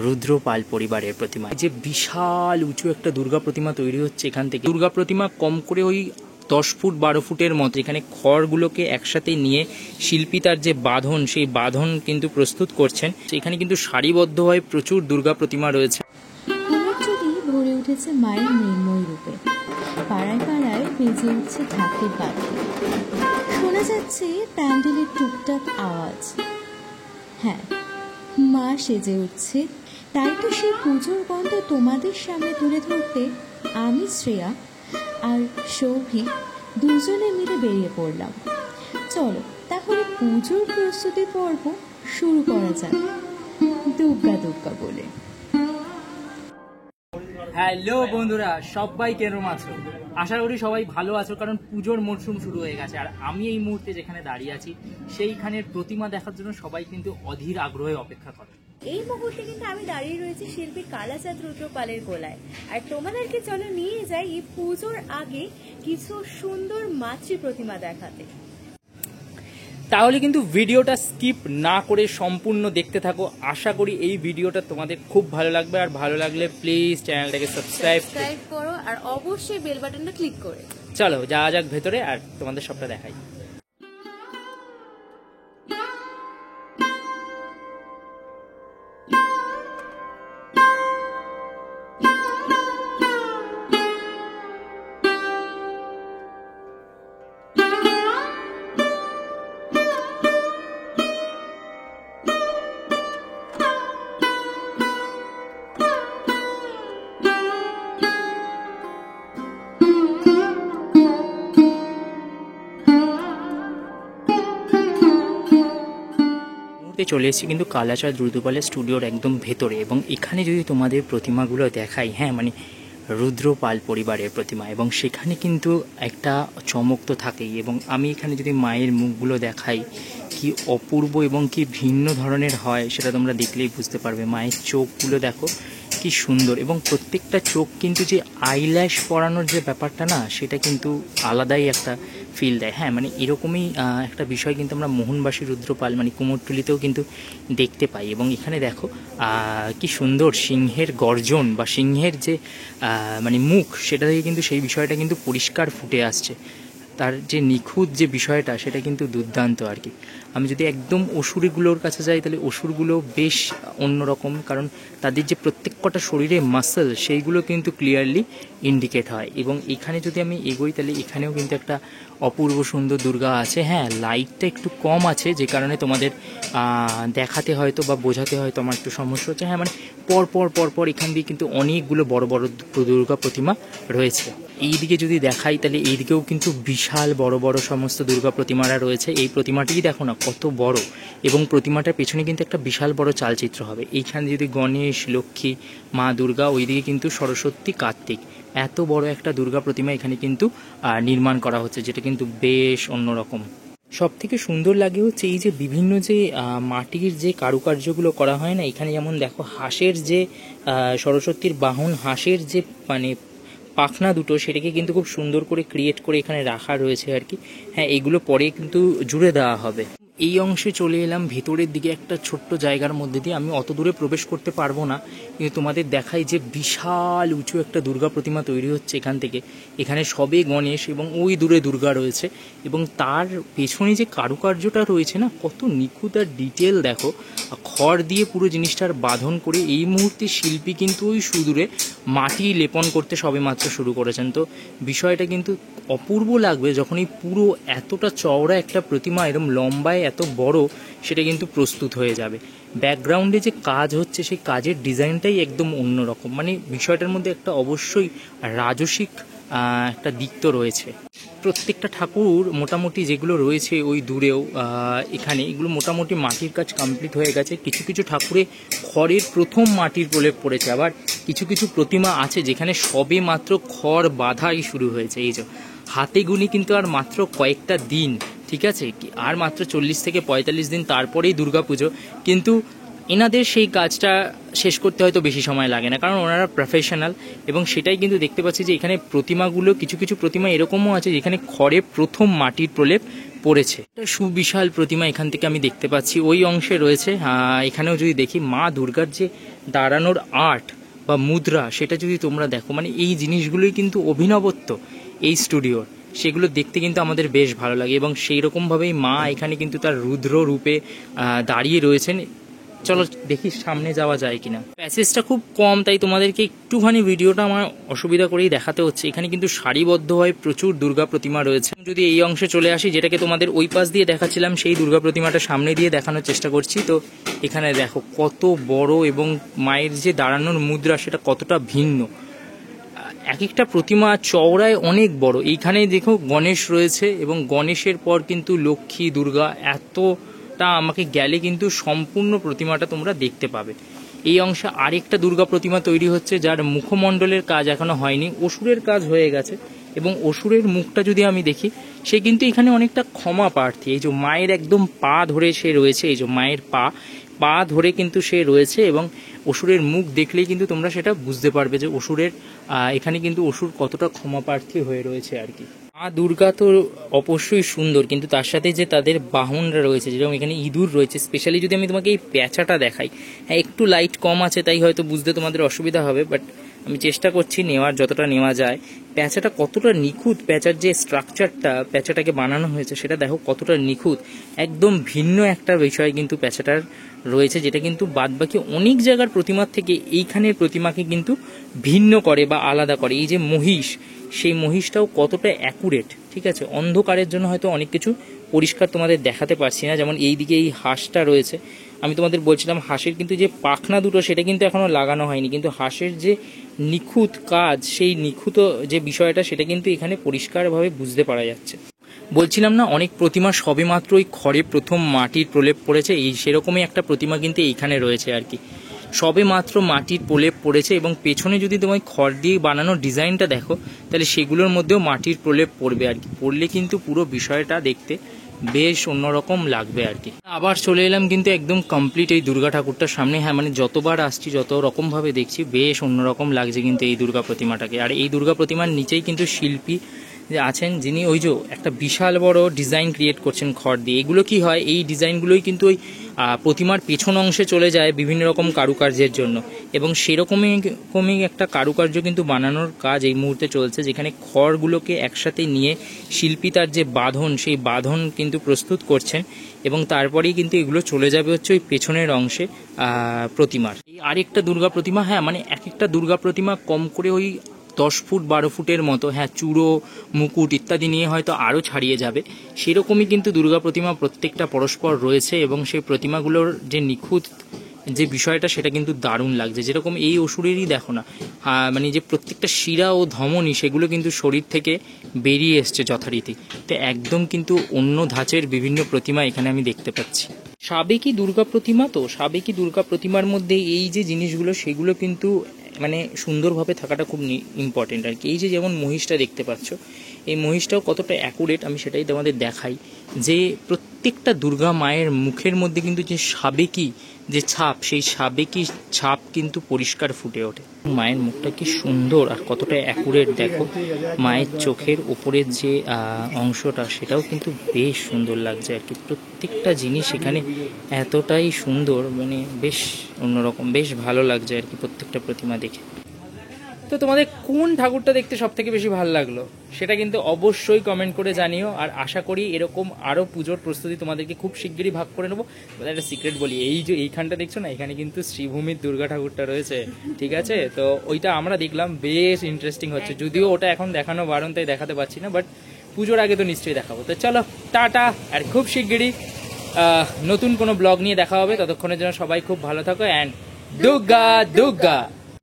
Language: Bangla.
রুদ্রপাল পরিবারের প্রতিমা। যে বিশাল উঁচু একটা দুর্গা প্রতিমা তৈরি হচ্ছে এখান থেকে। দুর্গা প্রতিমা কম করে ওই 10 ফুট 12 ফুটের মতো। এখানে খড়গুলোকে একসাথে নিয়ে শিল্পী তার যে বাঁধন, সেই বাঁধন কিন্তু প্রস্তুত করছেন। এখানে কিন্তু সারিবদ্ধভাবে প্রচুর দুর্গা প্রতিমা রয়েছে। ভরে উঠেছে মায়ের মৃন্ময় রূপে। পাড়ায় পাড়ায় বেজে উঠছে ঢাকের বাদ্য, শোনা যাচ্ছে প্যান্ডেলের টুকটাক আওয়াজ। হ্যাঁ, মা সেজে উঠছে, তাই তো সেই পুজোর গন্ধ তোমাদের সামনে তুলে ধরতে আমি, শ্রেয়া আর সৌভিক দুজনে মিলে বেরিয়ে পড়লাম। চলো তাহলে পুজোর প্রস্তুতি পর্ব শুরু করা যাক, দুর্গা দুর্গা বলে। হ্যালো বন্ধুরা, সবাই কেমন আছো? আশা করি সবাই ভালো আছো, কারণ পুজোর মরশুম শুরু হয়ে গেছে। আর আমি এই মুহূর্তে যেখানে দাঁড়িয়ে আছি, সেইখানের প্রতিমা দেখার জন্য সবাই কিন্তু অধীর আগ্রহে অপেক্ষা করে। এই মুহূর্তে কিন্তু আমি দাঁড়িয়ে রয়েছি শিল্পী কালাচাঁদ রুদ্রপালের গোলায়। আর তোমাদেরকে চলো নিয়ে যাই এই পুজোর আগে কিছু সুন্দর মাতৃ প্রতিমা দেখাতে। তাহলে কিন্তু ভিডিওটা স্কিপ না করে সম্পূর্ণ দেখতে থাকো। আশা করি এই ভিডিওটা তোমাদের খুব ভালো লাগবে। আর ভালো লাগলে প্লিজ চ্যানেলটাকে সাবস্ক্রাইব করো আর অবশ্যই বেল বাটনটা ক্লিক করে। চলো যাওয়া যাক ভেতরে আর তোমাদের সবটা দেখাই। চলে এসেছি কিন্তু কালাচাঁদ রুদ্রপালের স্টুডিওর একদম ভেতরে। এবং এখানে যদি তোমাদের প্রতিমাগুলো দেখাই, হ্যাঁ মানে রুদ্রপাল পরিবারের প্রতিমা, এবং সেখানে কিন্তু একটা চমক তো থাকেই। এবং আমি এখানে যদি মায়ের মুখগুলো দেখাই, কি অপূর্ব এবং কি ভিন্ন ধরনের হয় সেটা তোমরা দেখলেই বুঝতে পারবে। মায়ের চোখগুলো দেখো কি সুন্দর, এবং প্রত্যেকটা চোখ কিন্তু যে আইল্যাশ পরানোর যে ব্যাপারটা না, সেটা কিন্তু আলাদাই একটা ফিল দেয়। হ্যাঁ মানে এরকমই একটা বিষয় কিন্তু আমরা মোহনবাসী রুদ্রপাল মানে কুমোরটুলিতেও কিন্তু দেখতে পাই। এবং এখানে দেখো কি সুন্দর সিংহের গর্জন বা সিংহের যে মানে মুখ, সেটা থেকে কিন্তু সেই বিষয়টা কিন্তু পরিষ্কার ফুটে আসছে। তার যে নিখুঁত যে বিষয়টা, সেটা কিন্তু দুর্দান্ত আর কি। আমি যদি একদম অসুরগুলোর কাছে যাই, তাহলে অসুরগুলো বেশ অন্যরকম, কারণ তাদের যে প্রত্যেকটা শরীরে মাসেল, সেইগুলো কিন্তু ক্লিয়ারলি ইন্ডিকেট হয়। এবং এখানে যদি আমি এগোই, তাহলে এখানেও কিন্তু একটা অপূর্ব সুন্দর দুর্গা আছে। হ্যাঁ, লাইটটা একটু কম আছে, যে কারণে তোমাদের দেখাতে হয়তো বা বোঝাতে হয়তো আমার একটু সমস্যা হচ্ছে। হ্যাঁ মানে পরপর এখান দিয়ে কিন্তু অনেকগুলো বড় বড় দুর্গা প্রতিমা রয়েছে। এইদিকে যদি দেখাই, তাহলে এইদিকেও কিন্তু বিশাল বড় বড় সমস্ত দুর্গা প্রতিমারা রয়েছে। এই প্রতিমাটিই দেখো না কত বড়, এবং প্রতিমাটার পেছনে কিন্তু একটা বিশাল বড় চালচিত্র হবে। এইখানে যদি গণেশ, লক্ষ্মী, মা দুর্গা, ওইদিকে কিন্তু সরস্বতী, কার্তিক, এত বড় একটা দুর্গা প্রতিমা এখানে কিন্তু নির্মাণ করা হচ্ছে, যেটা কিন্তু বেশ অন্যরকম। সব থেকে সুন্দর লাগে হচ্ছে এই যে বিভিন্ন যে মাটির যে কারুকার্যগুলো করা হয় না, এখানে যেমন দেখো হাঁসের যে সরস্বতীর বাহন, হাঁসের যে মানে পাখনা দুটো, সেটাকে কিন্তু খুব সুন্দর করে ক্রিয়েট করে এখানে রাখা রয়েছে আর কি। হ্যাঁ, এগুলো পরে কিন্তু জুড়ে দেওয়া হবে। এই অংশে চলে এলাম ভেতরের দিকে একটা ছোট্ট জায়গার মধ্যে দিয়ে। আমি অত দূরে প্রবেশ করতে পারবো না, কিন্তু তোমাদের দেখাই যে বিশাল উঁচু একটা দুর্গা প্রতিমা তৈরি হচ্ছে এখান থেকে। এখানে সবে গণেশ এবং ওই দূরে দুর্গা রয়েছে, এবং তার পেছনে যে কারুকার্যটা রয়েছে না, কত নিখুঁত আর ডিটেল দেখো। খড় দিয়ে পুরো জিনিসটার বাঁধন করে এই মুহূর্তে শিল্পী কিন্তু ওই সুদূরে মাটি লেপন করতে সবে মাত্র শুরু করেছেন। তো বিষয়টা কিন্তু অপূর্ব লাগবে যখন এই পুরো এতটা চওড়া একটা প্রতিমা এরকম লম্বায় এত বড়, সেটা কিন্তু প্রস্তুত হয়ে যাবে। ব্যাকগ্রাউন্ডে যে কাজ হচ্ছে, সেই কাজের ডিজাইনটাই একদম অন্যরকম। মানে বিষয়টার মধ্যে একটা অবশ্যই রাজসিক একটা দিক তো রয়েছে। প্রত্যেকটা ঠাকুর মোটামুটি যেগুলো রয়েছে ওই দূরেও এখানে, এগুলো মোটামুটি মাটির কাজ কমপ্লিট হয়ে গেছে। কিছু কিছু ঠাকুরে খড়ের প্রথম মাটির প্রলেপ পড়েছে, আবার কিছু কিছু প্রতিমা আছে যেখানে সবে মাত্র খড় বাঁধাই শুরু হয়েছে। এই যে হাতে গুনি কিন্তু আর মাত্র কয়েকটা দিন, ঠিক আছে, আর মাত্র 40 থেকে 45 দিন, তারপরেই দুর্গাপুজো। কিন্তু এনাদের সেই কাজটা শেষ করতে হয়তো বেশি সময় লাগে না, কারণ ওনারা প্রফেশনাল। এবং সেটাই কিন্তু দেখতে পাচ্ছি যে এখানে প্রতিমাগুলো, কিছু কিছু প্রতিমা এরকমও আছে যেখানে খড়ে প্রথম মাটির প্রলেপ পড়েছে। একটা সুবিশাল প্রতিমা এখান থেকে আমি দেখতে পাচ্ছি, ওই অংশে রয়েছে। এখানেও যদি দেখি মা দুর্গার যে দাঁড়ানোর আর্ট বা মুদ্রা, সেটা যদি তোমরা দেখো, মানে এই জিনিসগুলোই কিন্তু অভিনবত্ব এই স্টুডিওর, সেগুলো দেখতে কিন্তু আমাদের বেশ ভালো লাগে। এবং সেই রকমভাবেই মা এখানে কিন্তু তার রুদ্র রূপে দাঁড়িয়ে রয়েছেন। চলো দেখি সামনে যাওয়া যায় কিনা। প্যাসেজটা খুব কম, তাই তোমাদেরকে একটুখানি ভিডিওটা আমার অসুবিধা করেই দেখাতে হচ্ছে। এখানে কিন্তু সারিবদ্ধভাবে প্রচুর দুর্গা প্রতিমা রয়েছে। যদি এই অংশে চলে আসি, যেটাকে তোমাদের ওই পাশ দিয়ে দেখাচ্ছিলাম, সেই দুর্গা প্রতিমাটা সামনে দিয়ে দেখানোর চেষ্টা করছি। তো এখানে দেখো কত বড়, এবং মায়ের যে দাঁড়ানোর মুদ্রা সেটা কতটা ভিন্ন। এক একটা প্রতিমা চওড়ায় অনেক বড়। এইখানে দেখো গণেশ রয়েছে, এবং গণেশের পর কিন্তু লক্ষ্মী, দুর্গা, এতটা আমাকে গেলে কিন্তু সম্পূর্ণ প্রতিমাটা তোমরা দেখতে পাবে। এই অংশে আরেকটা দুর্গা প্রতিমা তৈরি হচ্ছে, যার মুখমণ্ডলের কাজ এখনো হয়নি, অসুরের কাজ হয়ে গেছে। এবং অসুরের মুখটা যদি আমি দেখি, সে কিন্তু এখানে অনেকটা ক্ষমা প্রার্থী। এই যে মায়ের একদম পা ধরে সে রয়েছে, এই যে মায়ের পা ধরে কিন্তু সে রয়েছে, এবং অসুরের মুখ দেখলেই কিন্তু তোমরা সেটা বুঝতে পারবে যে অসুরের এখানে কিন্তু অসুর কতটা ক্ষমাপ্রার্থী হয়ে রয়েছে আর কি। মা দুর্গা তো অবশ্যই সুন্দর, কিন্তু তার সাথে যে তাদের বাহনরা রয়েছে, যেরকম এখানে ইঁদুর রয়েছে। স্পেশালি যদি আমি তোমাকে এই প্যাঁচাটা দেখাই, হ্যাঁ একটু লাইট কম আছে তাই হয়তো বুঝতে তোমাদের অসুবিধা হবে, বাট আমি চেষ্টা করছি নেওয়ার, যতটা নেওয়া যায়। প্যাঁচাটা কতটা নিখুঁত, প্যাঁচার যে স্ট্রাকচারটা প্যাঁচাটাকে বানানো হয়েছে সেটা দেখো কতটা নিখুঁত। একদম ভিন্ন একটা বিষয় কিন্তু প্যাঁচাটার রয়েছে, যেটা কিন্তু বাদবাকি অনেক জায়গার প্রতিমার থেকে এইখানের প্রতিমাকে কিন্তু ভিন্ন করে বা আলাদা করে। এই যে মহিষ, সেই মহিষটাও কতটা অ্যাকুরেট, ঠিক আছে। অন্ধকারের জন্য হয়তো অনেক কিছু পরিষ্কার তোমাদের দেখাতে পারছি না। যেমন এই দিকে এই হাঁসটা রয়েছে, আমি তোমাদের বলছিলাম হাঁসের কিন্তু যে পাখনা দুটো সেটা কিন্তু এখনো লাগানো হয়নি, কিন্তু হাঁসের যে নিখুঁত কাজ, সেই নিখুঁত যে বিষয়টা সেটা কিন্তু এখানে পরিষ্কারভাবে বুঝতে পারা যাচ্ছে। বলছিলাম না অনেক প্রতিমা সবে মাত্র ওই খড়ে প্রথম মাটির প্রলেপ পড়েছে, এই সেরকমই একটা প্রতিমা কিন্তু এইখানে রয়েছে আর কি। সবে মাত্র মাটির প্রলেপ পড়েছে, এবং পেছনে যদি তোমায় খড় দিয়ে বানানো ডিজাইনটা দেখো, তাহলে সেগুলোর মধ্যেও মাটির প্রলেপ পড়বে আর কি। পড়লে কিন্তু পুরো বিষয়টা দেখতে বেশ অন্যরকম লাগবে আর কি। আবার চলে এলাম কিন্তু একদম কমপ্লিট এই দুর্গা ঠাকুরটার সামনে। হ্যাঁ মানে যতবার আসছি যত রকমভাবে দেখছি বেশ অন্যরকম লাগছে কিন্তু এই দুর্গা প্রতিমাটাকে। আর এই দুর্গা প্রতিমার নিচেই কিন্তু শিল্পী যে আছেন, যিনি ওই যে একটা বিশাল বড় ডিজাইন ক্রিয়েট করছেন খড় দিয়ে। এগুলো কি হয়, এই ডিজাইনগুলোই কিন্তু ওই প্রতিমার পেছন অংশে চলে যায় বিভিন্ন রকম কারুকার্যের জন্য, এবং সেরকমই একটা কারুকার্য কিন্তু বানানোর কাজ এই মুহূর্তে চলছে, যেখানে খড়গুলোকে একসাথে নিয়ে শিল্পী তার যে বাঁধন, সেই বাঁধন কিন্তু প্রস্তুত করছেন, এবং তারপরেই কিন্তু এগুলো চলে যাবে হচ্ছে ওই পেছনের অংশে প্রতিমার। এই আরেকটা দুর্গা প্রতিমা, হ্যাঁ মানে এক একটা দুর্গা প্রতিমা কম করে ওই 10 ফুট 12 ফুটের মতো, হ্যাঁ চূড়ো, মুকুট ইত্যাদি নিয়ে হয়তো আরও ছাড়িয়ে যাবে। সেরকমই কিন্তু দুর্গা প্রতিমা প্রত্যেকটা পরস্পর রয়েছে, এবং সেই প্রতিমাগুলোর যে নিখুঁত যে বিষয়টা সেটা কিন্তু দারুণ লাগছে। যেরকম এই অসুরেরই দেখো না, মানে যে প্রত্যেকটা শিরা ও ধমনী সেগুলো কিন্তু শরীর থেকে বেরিয়ে এসছে যথারীতি। তো একদম কিন্তু অন্য ধাঁচের বিভিন্ন প্রতিমা এখানে আমি দেখতে পাচ্ছি। সাবেকি দুর্গা প্রতিমা, তো সাবেকি দুর্গা প্রতিমার মধ্যে এই যে জিনিসগুলো সেগুলো কিন্তু মানে সুন্দরভাবে থাকাটা খুব ইম্পর্টেন্ট আর কি। এই যে যেমন মহিষটা দেখতে পাচ্ছ, এই মহিষটাও কতটা অ্যাকুরেট আমি সেটাই তোমাদের দেখাই, যে প্রত্যেকটা দুর্গা মায়ের মুখের মধ্যে কিন্তু যে সাবেকি যে ছাপ, সেই সাবেকি ছাপ কিন্তু পরিষ্কার ফুটে ওঠে। মায়ের মুখটা কি সুন্দর আর কতটা অ্যাকুরেট দেখো। মায়ের চোখের ওপরের যে অংশটা সেটাও কিন্তু বেশ সুন্দর লাগছে আর কি। প্রত্যেকটা জিনিস এখানে এতটাই সুন্দর, মানে বেশ অন্যরকম, বেশ ভালো লাগছে আর কি প্রত্যেকটা প্রতিমা দেখে। তো তোমাদের কোন ঠাকুরটা দেখতে সব থেকে বেশি ভালো লাগলো সেটা কিন্তু অবশ্যই কমেন্ট করে জানিও। আর আশা করি এরকম আরও পুজোর প্রস্তুতি তোমাদেরকে খুব শিগগিরই ভাগ করে নেবো। একটা সিক্রেট বলি, এই যে এইখানটা দেখছো না, এখানে কিন্তু শ্রীভূমির দুর্গা ঠাকুরটা রয়েছে, ঠিক আছে। তো ওইটা আমরা দেখলাম, বেশ ইন্টারেস্টিং হচ্ছে, যদিও ওটা এখন দেখানো বারণ তাই দেখাতে পারছি না, বাট পুজোর আগে তো নিশ্চয়ই দেখাবো। তো চলো টাটা, আর খুব শিগগিরই নতুন কোনো ব্লগ নিয়ে দেখা হবে। ততক্ষণের জন্য সবাই খুব ভালো থাকো, অ্যান্ড দুর্গা দুর্গা।